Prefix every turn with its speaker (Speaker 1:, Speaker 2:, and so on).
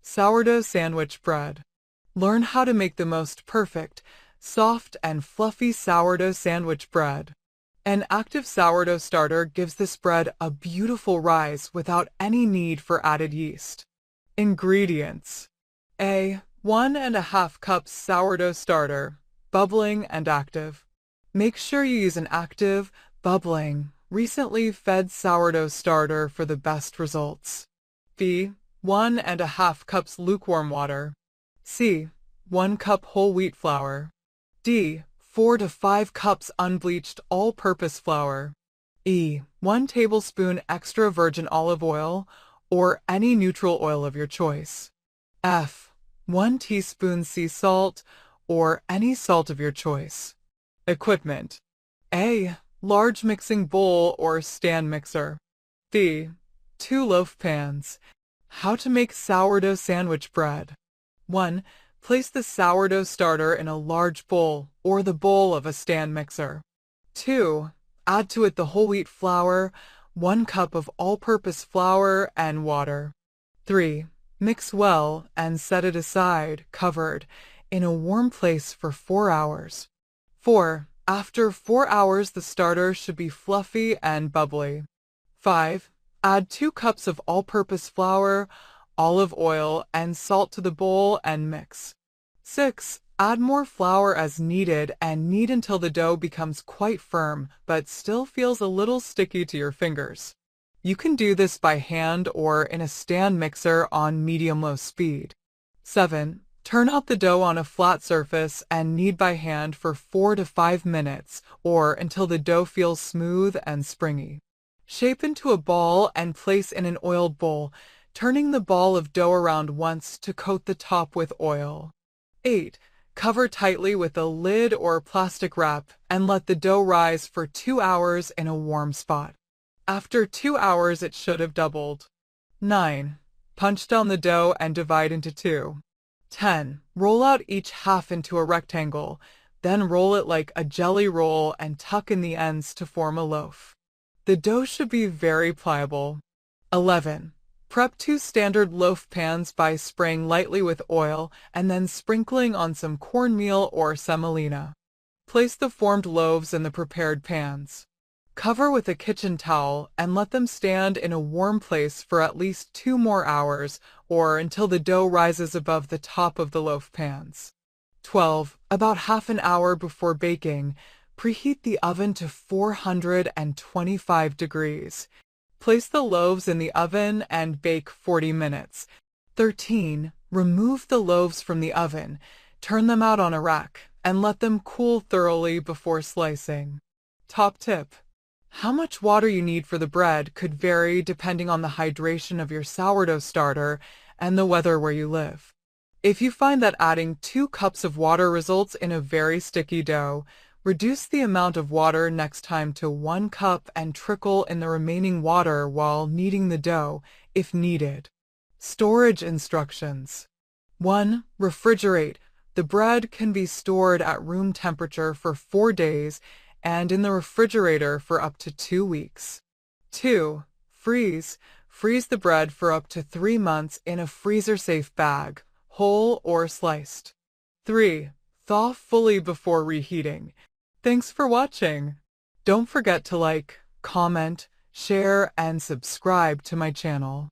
Speaker 1: Sourdough sandwich bread. Learn how to make the most perfect, soft and fluffy sourdough sandwich bread. An active sourdough starter gives this bread a beautiful rise without any need for added yeast. Ingredients: A. 1½ cups sourdough starter, bubbling and active. Make sure you use an active, bubbling, recently fed sourdough starter for the best results. B. 1½ cups lukewarm water. C. 1 cup whole wheat flour. D. 4 to 5 cups unbleached all-purpose flour. E. 1 tablespoon extra virgin olive oil or any neutral oil of your choice. F. 1 teaspoon sea salt or any salt of your choice. Equipment: A. Large mixing bowl or stand mixer. B. 2 loaf pans. How to make sourdough sandwich bread. 1. Place the sourdough starter in a large bowl or the bowl of a stand mixer. 2. Add to it the whole wheat flour, 1 cup of all-purpose flour, and water. 3. Mix well and set it aside, covered, in a warm place for 4 hours. 4. After 4 hours, the starter should be fluffy and bubbly. 5. Add 2 cups of all-purpose flour, olive oil, and salt to the bowl and mix. 6. Add more flour as needed and knead until the dough becomes quite firm but still feels a little sticky to your fingers. You can do this by hand or in a stand mixer on medium-low speed. 7. Turn out the dough on a flat surface and knead by hand for 4 to 5 minutes or until the dough feels smooth and springy. Shape into a ball and place in an oiled bowl, turning the ball of dough around once to coat the top with oil. 8. Cover tightly with a lid or plastic wrap and let the dough rise for 2 hours in a warm spot. After 2 hours, it should have doubled. 9. Punch down the dough and divide into 2. 10. Roll out each half into a rectangle, then roll it like a jelly roll and tuck in the ends to form a loaf. The dough should be very pliable. 11. Prep 2 standard loaf pans by spraying lightly with oil and then sprinkling on some cornmeal or semolina. Place the formed loaves in the prepared pans. Cover with a kitchen towel and let them stand in a warm place for at least 2 more hours or until the dough rises above the top of the loaf pans. 12. About half an hour before baking, preheat the oven to 425 degrees. Place the loaves in the oven and bake 40 minutes. 13. Remove the loaves from the oven, turn them out on a rack, and let them cool thoroughly before slicing. Top tip: how much water you need for the bread could vary depending on the hydration of your sourdough starter and the weather where you live. If you find that adding 2 cups of water results in a very sticky dough, reduce the amount of water next time to 1 cup and trickle in the remaining water while kneading the dough, if needed. Storage instructions. 1. Refrigerate. The bread can be stored at room temperature for 4 days and in the refrigerator for up to 2 weeks. 2. Freeze. Freeze the bread for up to 3 months in a freezer-safe bag, whole or sliced. 3. Thaw fully before reheating. Thanks for watching. Don't forget to like, comment, share, and subscribe to my channel.